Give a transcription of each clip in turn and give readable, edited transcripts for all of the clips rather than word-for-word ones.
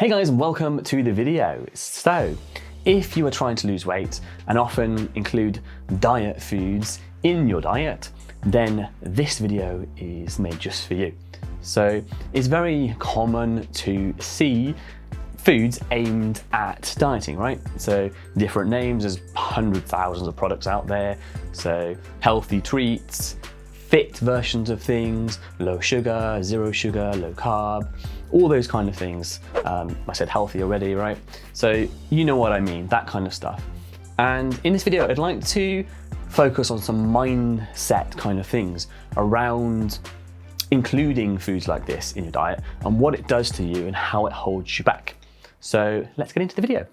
Hey guys, welcome to the video. So, if you are trying to lose weight and often include diet foods in your diet, then this video is made just for you. So, it's very common to see foods aimed at dieting, right? So, different names, there's hundreds, thousands of products out there. So, healthy treats, fit versions of things, low sugar, zero sugar, low carb, all those kind of things. I said healthy already, right? So you know what I mean, that kind of stuff. And in this video, I'd like to focus on some mindset kind of things around including foods like this in your diet and what it does to you and how it holds you back. So let's get into the video.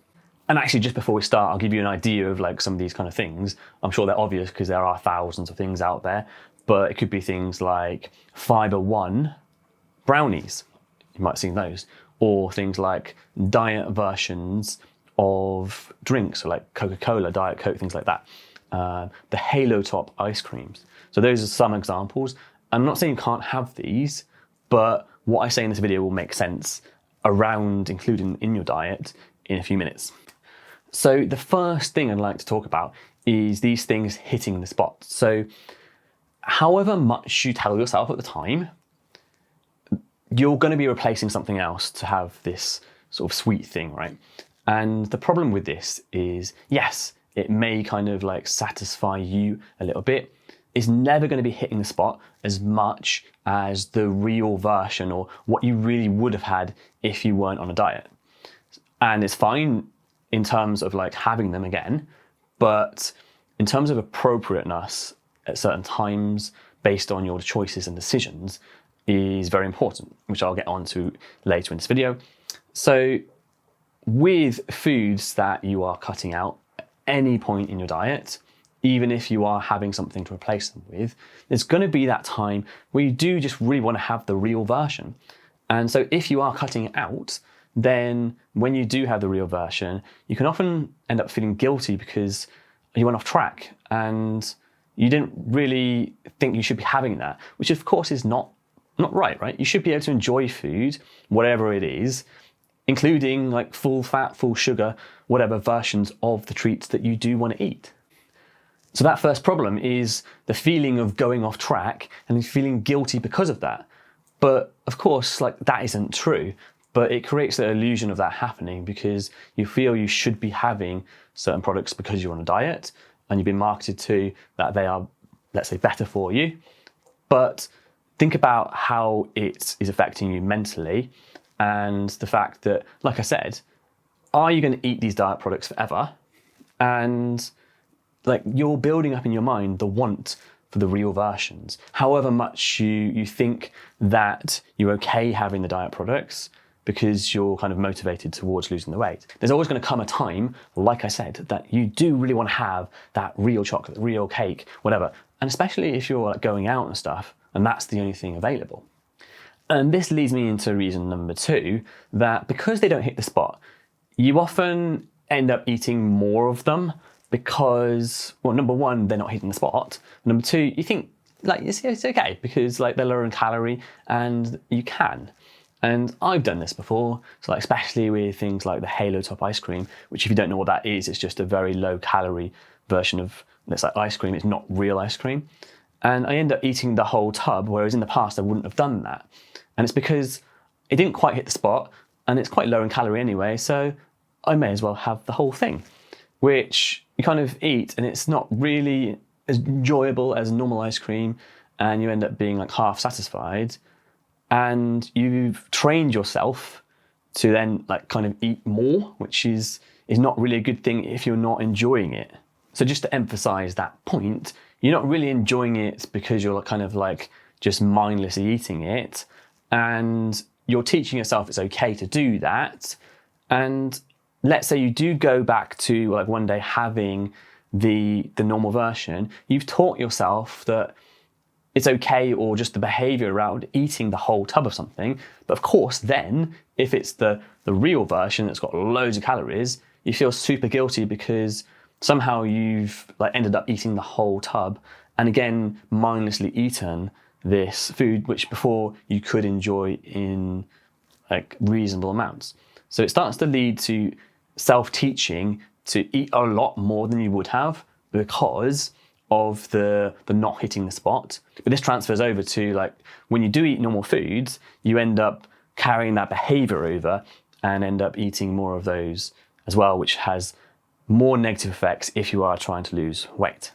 And actually, just before we start, I'll give you an idea of like some of these kind of things. I'm sure they're obvious because there are thousands of things out there, but it could be things like Fiber One brownies. You might have seen those, or things like diet versions of drinks, so like Coca-Cola, Diet Coke, things like that. The Halo Top ice creams. So those are some examples. I'm not saying you can't have these, but what I say in this video will make sense around including in your diet in a few minutes. So the first thing I'd like to talk about is these things hitting the spot. So however much you tell yourself at the time, you're going to be replacing something else to have this sort of sweet thing, right? And the problem with this is, yes, it may kind of like satisfy you a little bit. It's never going to be hitting the spot as much as the real version or what you really would have had if you weren't on a diet. And it's fine in terms of like having them again, but in terms of appropriateness at certain times based on your choices and decisions is very important, which I'll get onto later in this video. So with foods that you are cutting out at any point in your diet, even if you are having something to replace them with, there's going to be that time where you do just really want to have the real version. And so if you are cutting it out, then when you do have the real version, you can often end up feeling guilty because you went off track and you didn't really think you should be having that, which of course is not right? You should be able to enjoy food, whatever it is, including like full fat, full sugar, whatever versions of the treats that you do want to eat. So that first problem is the feeling of going off track and feeling guilty because of that. But of course, like that isn't true, but it creates the illusion of that happening because you feel you should be having certain products because you're on a diet and you've been marketed to that they are, let's say, better for you. But think about how it is affecting you mentally and the fact that, like I said, are you going to eat these diet products forever? And like you're building up in your mind the want for the real versions. However much you think that you're okay having the diet products because you're kind of motivated towards losing the weight. There's always going to come a time, like I said, that you do really want to have that real chocolate, real cake, whatever. And especially if you're like going out and stuff, and that's the only thing available. And this leads me into reason number two, that because they don't hit the spot, you often end up eating more of them because, well, number one, they're not hitting the spot. Number two, you think like it's okay because like they're lower in calorie and you can. And I've done this before, so like especially with things like the Halo Top ice cream, which if you don't know what that is, it's just a very low calorie version of, it's like ice cream, it's not real ice cream. And I end up eating the whole tub, whereas in the past I wouldn't have done that. And it's because it didn't quite hit the spot and it's quite low in calorie anyway, so I may as well have the whole thing, which you kind of eat and it's not really as enjoyable as normal ice cream and you end up being like half satisfied and you've trained yourself to then like kind of eat more, which is not really a good thing if you're not enjoying it. So just to emphasize that point, you're not really enjoying it because you're kind of like just mindlessly eating it. And you're teaching yourself it's okay to do that. And let's say you do go back to like one day having the normal version, you've taught yourself that it's okay, or just the behavior around eating the whole tub of something. But of course, then if it's the real version that's got loads of calories, you feel super guilty because somehow you've like ended up eating the whole tub and again mindlessly eaten this food which before you could enjoy in like reasonable amounts. So it starts to lead to self-teaching to eat a lot more than you would have because of the not hitting the spot. But this transfers over to like when you do eat normal foods, you end up carrying that behavior over and end up eating more of those as well, which has more negative effects if you are trying to lose weight.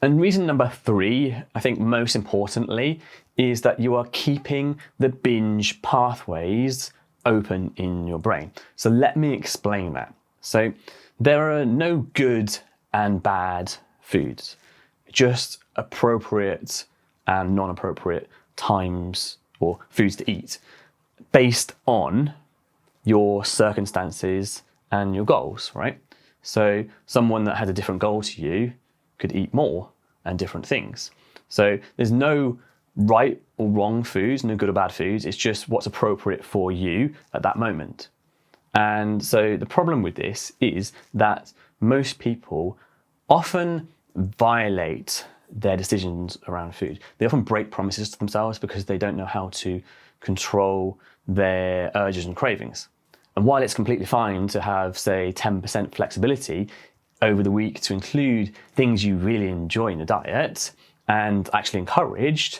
And reason number 3, I think most importantly, is that you are keeping the binge pathways open in your brain. So let me explain that. So there are no good and bad foods, just appropriate and non-appropriate times or foods to eat based on your circumstances and your goals, right? So someone that has a different goal to you could eat more and different things. So there's no right or wrong foods, no good or bad foods. It's just what's appropriate for you at that moment. And so the problem with this is that most people often violate their decisions around food. They often break promises to themselves because they don't know how to control their urges and cravings. And while it's completely fine to have, say, 10% flexibility over the week to include things you really enjoy in the diet and actually encouraged,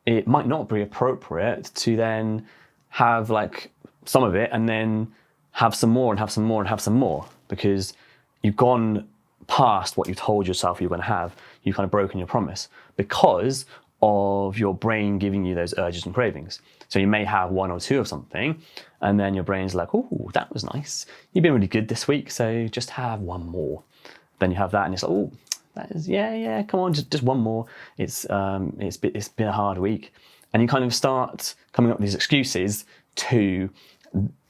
it might not be appropriate to then have like some of it and then have some more and have some more and have some more, because you've gone past what you told yourself you were going to have. You've kind of broken your promise because of your brain giving you those urges and cravings. So you may have 1 or 2 of something, and then your brain's like, oh, that was nice. You've been really good this week, so just have 1 more. Then you have that, and it's like, oh, that is, yeah, come on, just 1 more. It's been a hard week. And you kind of start coming up with these excuses to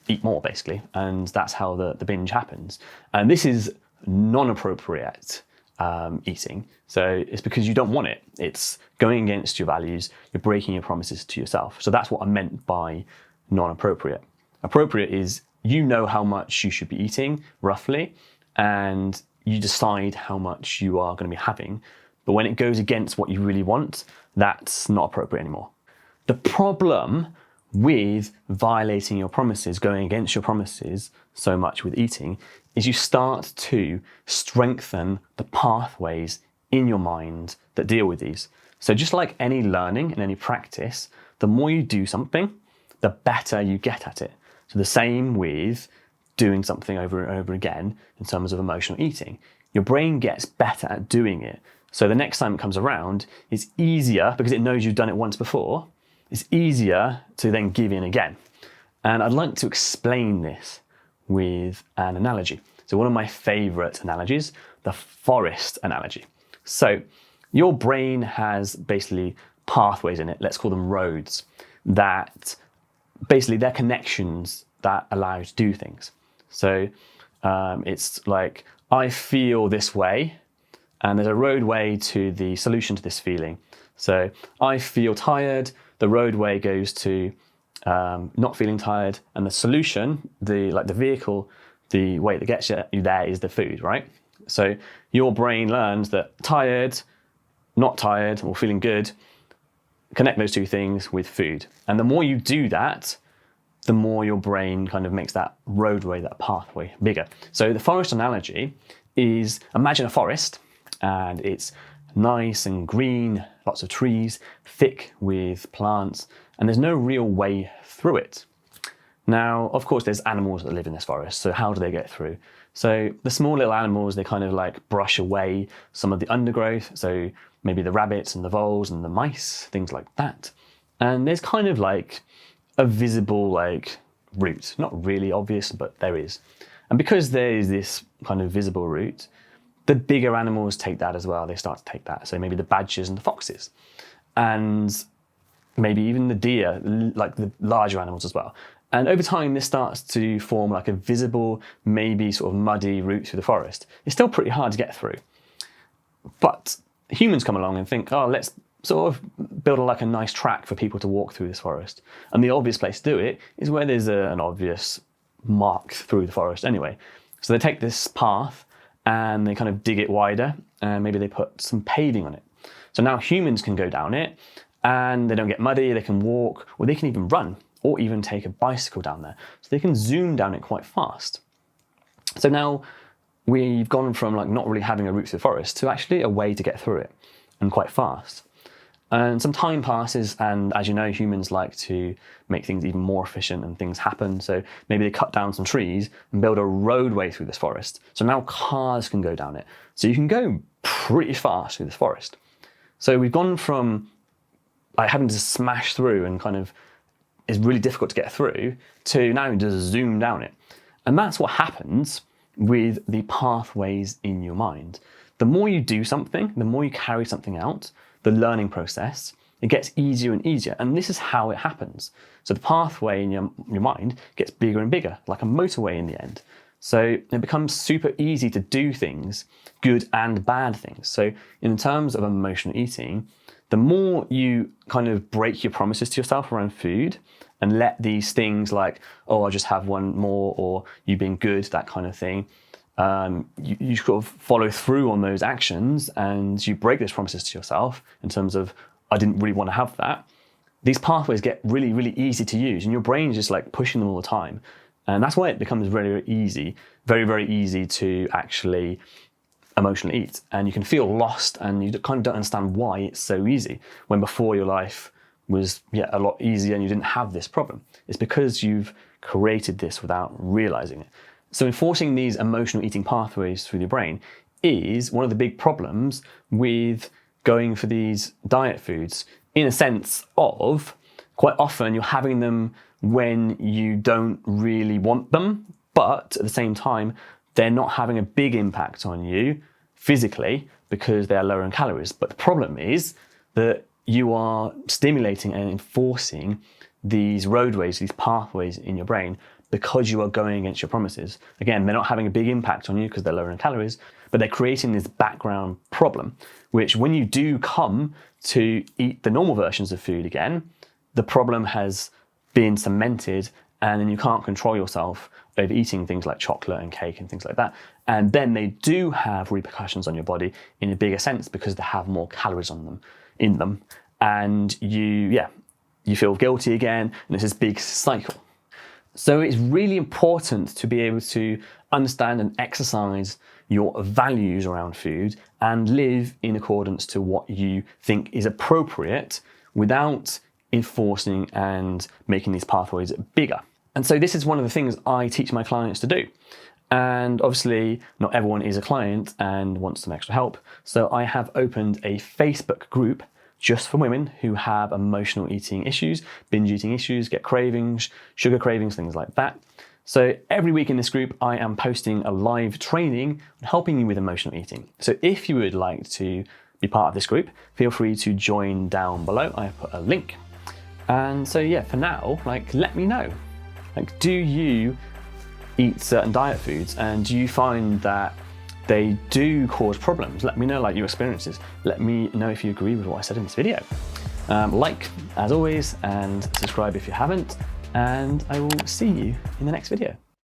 eat more, basically. And that's how the binge happens. And this is non-appropriate eating. So it's because you don't want it. It's going against your values. You're breaking your promises to yourself. So that's what I meant by non-appropriate. Appropriate is you know how much you should be eating, roughly, and you decide how much you are going to be having. But when it goes against what you really want, that's not appropriate anymore. The problem with violating your promises, going against your promises so much with eating, is you start to strengthen the pathways in your mind that deal with these. So just like any learning and any practice, the more you do something, the better you get at it. So the same with doing something over and over again in terms of emotional eating. Your brain gets better at doing it. So the next time it comes around, it's easier, because it knows you've done it once before, it's easier to then give in again. And I'd like to explain this with an analogy. So one of my favorite analogies, the forest analogy. So your brain has basically pathways in it, let's call them roads, that basically they're connections that allow you to do things. So it's like, I feel this way, and there's a roadway to the solution to this feeling. So I feel tired, the roadway goes to not feeling tired, and the solution, the vehicle, the way that gets you there is the food, right? So your brain learns that tired, not tired, or feeling good, connect those 2 things with food. And the more you do that, the more your brain kind of makes that roadway, that pathway bigger. So the forest analogy is, imagine a forest, and it's nice and green, lots of trees, thick with plants, and there's no real way through it. Now, of course, there's animals that live in this forest, so how do they get through? So the small little animals, they kind of like brush away some of the undergrowth, so maybe the rabbits and the voles and the mice, things like that. And there's kind of like a visible like route, not really obvious, but there is. And because there is this kind of visible route, the bigger animals take that as well. They start to take that. So maybe the badgers and the foxes, and maybe even the deer, like the larger animals as well. And over time, this starts to form like a visible, maybe sort of muddy route through the forest. It's still pretty hard to get through. But humans come along and think, oh, let's sort of build like a nice track for people to walk through this forest. And the obvious place to do it is where there's an obvious mark through the forest anyway. So they take this path and they kind of dig it wider, and maybe they put some paving on it. So now humans can go down it, and they don't get muddy, they can walk, or they can even run. or even take a bicycle down there. So they can zoom down it quite fast. So now we've gone from like not really having a route through the forest to actually a way to get through it, and quite fast. And some time passes, and as you know, humans like to make things even more efficient and things happen. So maybe they cut down some trees and build a roadway through this forest. So now cars can go down it. So you can go pretty fast through this forest. So we've gone from like having to smash through and kind of is really difficult to get through to now just zoom down it. And that's what happens with the pathways in your mind. The more you do something, the more you carry something out, the learning process, it gets easier and easier. And this is how it happens. So the pathway in your mind gets bigger and bigger, like a motorway in the end. So it becomes super easy to do things, good and bad things. So in terms of emotional eating, the more you kind of break your promises to yourself around food and let these things like, oh, I'll just have one more, or you being good, that kind of thing, you sort of follow through on those actions and you break those promises to yourself in terms of, I didn't really want to have that. These pathways get really, really easy to use, and your brain is just like pushing them all the time. And that's why it becomes very, very easy, very, very easy to actually emotionally eat. And you can feel lost and you kind of don't understand why it's so easy, when before your life was a lot easier and you didn't have this problem. It's because you've created this without realizing it. So enforcing these emotional eating pathways through your brain is one of the big problems with going for these diet foods, in a sense of quite often you're having them when you don't really want them, but at the same time, they're not having a big impact on you physically because they are lower in calories. But the problem is that you are stimulating and enforcing these roadways, these pathways in your brain, because you are going against your promises. Again, they're not having a big impact on you because they're lower in calories, but they're creating this background problem, which when you do come to eat the normal versions of food again, the problem has been cemented, and then you can't control yourself over eating things like chocolate and cake and things like that. And then they do have repercussions on your body in a bigger sense because they have more calories in them. And you feel guilty again, and it's this big cycle. So it's really important to be able to understand and exercise your values around food and live in accordance to what you think is appropriate without enforcing and making these pathways bigger. And so this is one of the things I teach my clients to do. And obviously not everyone is a client and wants some extra help. So I have opened a Facebook group just for women who have emotional eating issues, binge eating issues, get cravings, sugar cravings, things like that. So every week in this group, I am posting a live training helping you with emotional eating. So if you would like to be part of this group, feel free to join down below. I have put a link. And so for now, let me know. Do you eat certain diet foods, and do you find that they do cause problems? Let me know your experiences. Let me know if you agree with what I said in this video. Like, as always, and subscribe if you haven't, and I will see you in the next video.